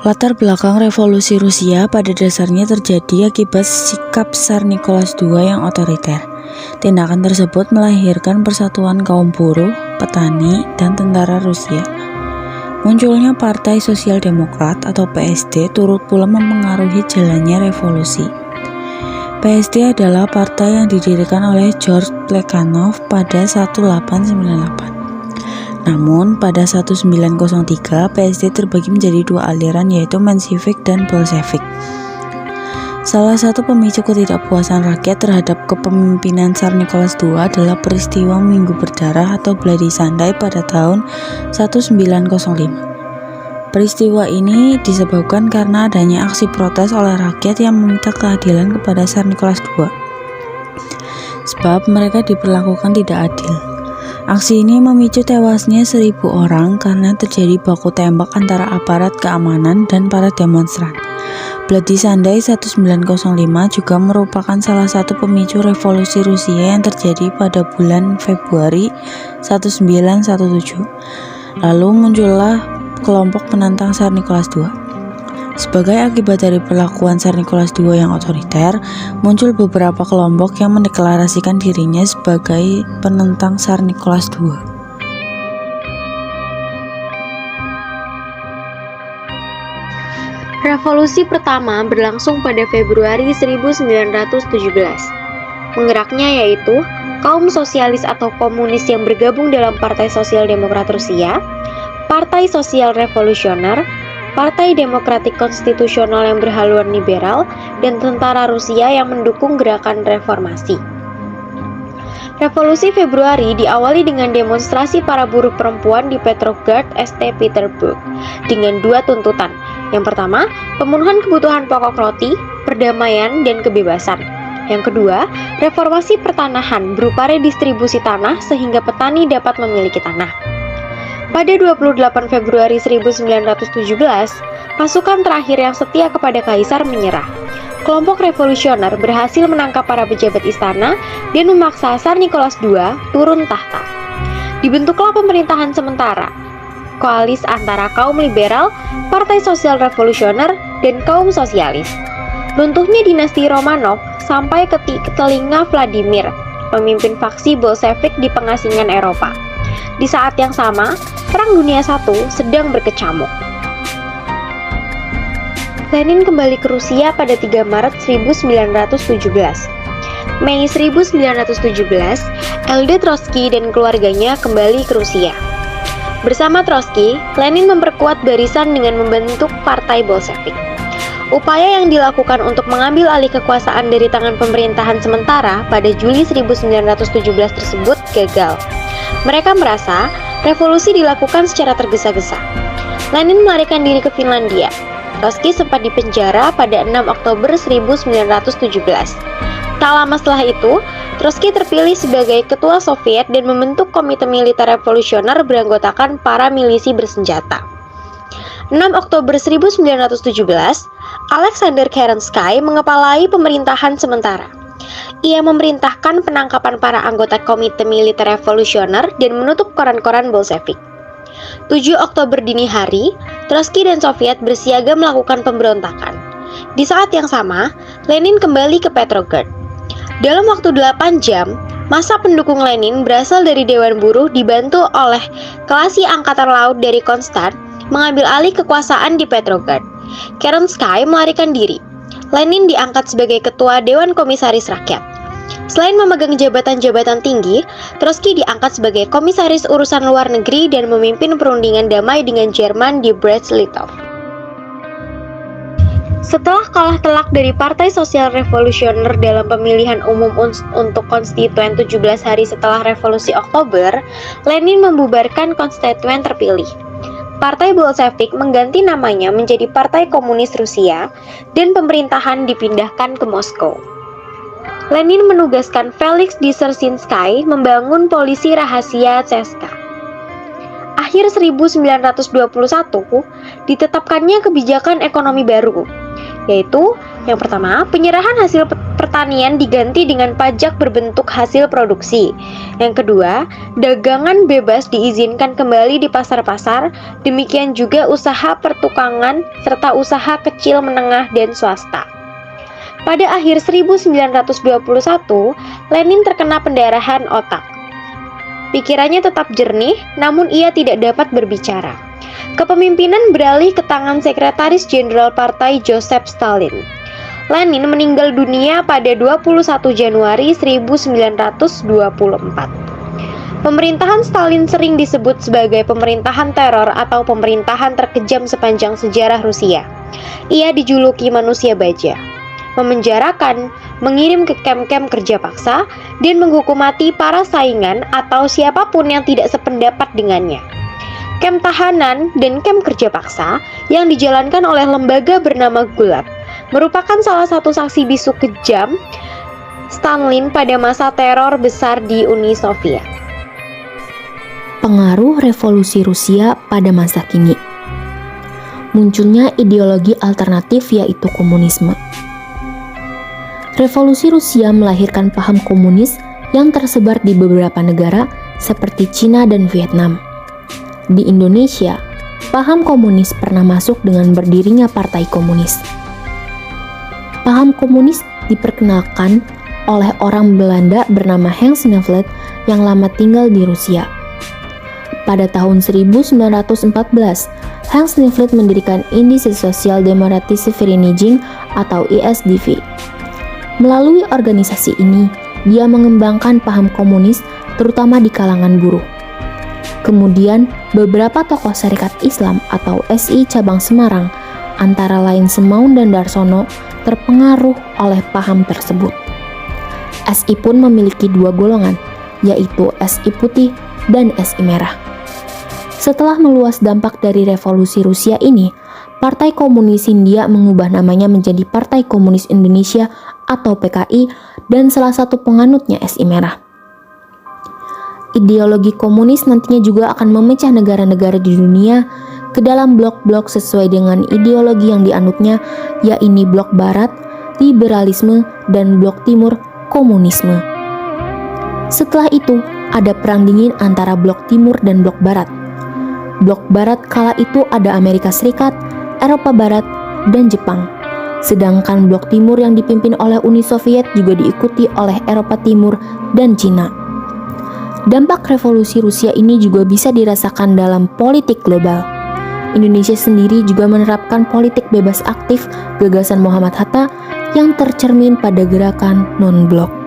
Latar belakang revolusi Rusia pada dasarnya terjadi akibat sikap Tsar Nicholas II yang otoriter. Tindakan tersebut melahirkan persatuan kaum buruh, petani, dan tentara Rusia. Munculnya Partai Sosial Demokrat atau PSD turut pula mempengaruhi jalannya revolusi. PSD adalah partai yang didirikan oleh George Plekhanov pada 1898. Namun, pada 1903, PSD terbagi menjadi dua aliran, yaitu Menshevik dan Bolshevik. Salah satu pemicu ketidakpuasan rakyat terhadap kepemimpinan Tsar Nicholas II adalah peristiwa Minggu Berdarah atau Bloody Sunday pada tahun 1905. Peristiwa ini disebabkan karena adanya aksi protes oleh rakyat yang meminta keadilan kepada Tsar Nicholas II, sebab mereka diperlakukan tidak adil. Aksi ini memicu tewasnya 1.000 orang karena terjadi baku tembak antara aparat keamanan dan para demonstran. Bloody Sunday 1905 juga merupakan salah satu pemicu revolusi Rusia yang terjadi pada bulan Februari 1917. Lalu muncullah kelompok penantang Tsar Nicholas II. Sebagai akibat dari perlakuan Tsar Nicholas II yang otoriter, muncul beberapa kelompok yang mendeklarasikan dirinya sebagai penentang Tsar Nicholas II. Revolusi pertama berlangsung pada Februari 1917. Penggeraknya yaitu kaum sosialis atau komunis yang bergabung dalam Partai Sosial Demokrat Rusia, Partai Sosial Revolusioner, Partai Demokratik Konstitusional yang berhaluan liberal, dan tentara Rusia yang mendukung gerakan reformasi. Revolusi Februari diawali dengan demonstrasi para buruh perempuan di Petrograd, St. Petersburg, dengan dua tuntutan. Yang pertama, pemenuhan kebutuhan pokok roti, perdamaian, dan kebebasan. Yang kedua, reformasi pertanahan berupa redistribusi tanah sehingga petani dapat memiliki tanah. Pada 28 Februari 1917, pasukan terakhir yang setia kepada kaisar menyerah. Kelompok revolusioner berhasil menangkap para pejabat istana dan memaksa Tsar Nicholas II turun tahta. Dibentuklah pemerintahan sementara, koalis antara kaum liberal, Partai Sosial Revolusioner, dan kaum sosialis. Runtuhnya dinasti Romanov sampai ke telinga Vladimir, pemimpin faksi Bolshevik di pengasingan Eropa. Di saat yang sama, Perang Dunia I sedang berkecamuk. Lenin kembali ke Rusia pada 3 Maret 1917. Mei 1917, LD Trotsky dan keluarganya kembali ke Rusia. Bersama Trotsky, Lenin memperkuat barisan dengan membentuk Partai Bolshevik. Upaya yang dilakukan untuk mengambil alih kekuasaan dari tangan pemerintahan sementara pada Juli 1917 tersebut gagal. Mereka merasa revolusi dilakukan secara tergesa-gesa. Lenin melarikan diri ke Finlandia. Trotsky sempat dipenjara pada 6 Oktober 1917. Tak lama setelah itu, Trotsky terpilih sebagai ketua Soviet dan membentuk Komite Militer Revolusioner beranggotakan para milisi bersenjata. 6 Oktober 1917, Alexander Kerensky mengepalai pemerintahan sementara. Ia memerintahkan penangkapan para anggota Komite Militer Revolusioner dan menutup koran-koran Bolshevik. 7 Oktober dini hari, Trotsky dan Soviet bersiaga melakukan pemberontakan. Di saat yang sama, Lenin kembali ke Petrograd. Dalam waktu 8 jam, massa pendukung Lenin berasal dari Dewan Buruh dibantu oleh Klasi Angkatan Laut dari Kronstadt mengambil alih kekuasaan di Petrograd. Kerensky melarikan diri. Lenin diangkat sebagai ketua Dewan Komisaris Rakyat. Selain memegang jabatan-jabatan tinggi, Trotsky diangkat sebagai komisaris urusan luar negeri dan memimpin perundingan damai dengan Jerman di Brest-Litov. Setelah kalah telak dari Partai Sosial Revolusioner dalam pemilihan umum untuk konstituen 17 hari setelah Revolusi Oktober, Lenin membubarkan konstituen terpilih. Partai Bolshevik mengganti namanya menjadi Partai Komunis Rusia dan pemerintahan dipindahkan ke Moskow. Lenin menugaskan Felix Dzerzhinsky membangun polisi rahasia CSKA. Akhir 1921, ditetapkannya kebijakan ekonomi baru. yaitu yang pertama, penyerahan hasil pertanian diganti dengan pajak berbentuk hasil produksi. Yang kedua, dagangan bebas diizinkan kembali di pasar-pasar, demikian juga usaha pertukangan serta usaha kecil menengah dan swasta. Pada akhir 1921, Lenin terkena pendarahan otak. Pikirannya tetap jernih, namun ia tidak dapat berbicara. Kepemimpinan beralih ke tangan Sekretaris Jenderal Partai Joseph Stalin. Lenin meninggal dunia pada 21 Januari 1924. Pemerintahan Stalin sering disebut sebagai pemerintahan teror atau pemerintahan terkejam sepanjang sejarah Rusia. Ia dijuluki manusia baja, memenjarakan, mengirim ke kem-kem kerja paksa, dan menghukum mati para saingan atau siapapun yang tidak sependapat dengannya. Kem tahanan dan kem kerja paksa yang dijalankan oleh lembaga bernama Gulag merupakan salah satu saksi bisu kejam Stalin pada masa teror besar di Uni Soviet. Pengaruh revolusi Rusia pada masa kini. Munculnya ideologi alternatif yaitu komunisme. Revolusi Rusia melahirkan paham komunis yang tersebar di beberapa negara seperti Cina dan Vietnam. Di Indonesia, paham komunis pernah masuk dengan berdirinya Partai Komunis. Paham komunis diperkenalkan oleh orang Belanda bernama Hans Nevelt yang lama tinggal di Rusia. Pada tahun 1914, Hans Nevelt mendirikan Indische Sozialdemokratische Vereniging atau ISDV. Melalui organisasi ini, dia mengembangkan paham komunis terutama di kalangan buruh. Kemudian, beberapa tokoh Serikat Islam atau SI cabang Semarang, antara lain Semaun dan Darsono, terpengaruh oleh paham tersebut. SI pun memiliki dua golongan, yaitu SI putih dan SI merah. Setelah meluas dampak dari revolusi Rusia ini, Partai Komunis Hindia mengubah namanya menjadi Partai Komunis Indonesia atau PKI dan salah satu penganutnya SI merah. Ideologi komunis nantinya juga akan memecah negara-negara di dunia ke dalam blok-blok sesuai dengan ideologi yang dianutnya, yakni blok barat, liberalisme, dan blok timur, komunisme. Setelah itu, ada perang dingin antara blok timur dan blok barat. Blok barat kala itu ada Amerika Serikat, Eropa Barat, dan Jepang. Sedangkan blok timur yang dipimpin oleh Uni Soviet juga diikuti oleh Eropa Timur dan Cina. Dampak revolusi Rusia ini juga bisa dirasakan dalam politik global. Indonesia sendiri juga menerapkan politik bebas aktif gagasan Muhammad Hatta yang tercermin pada gerakan non-blok.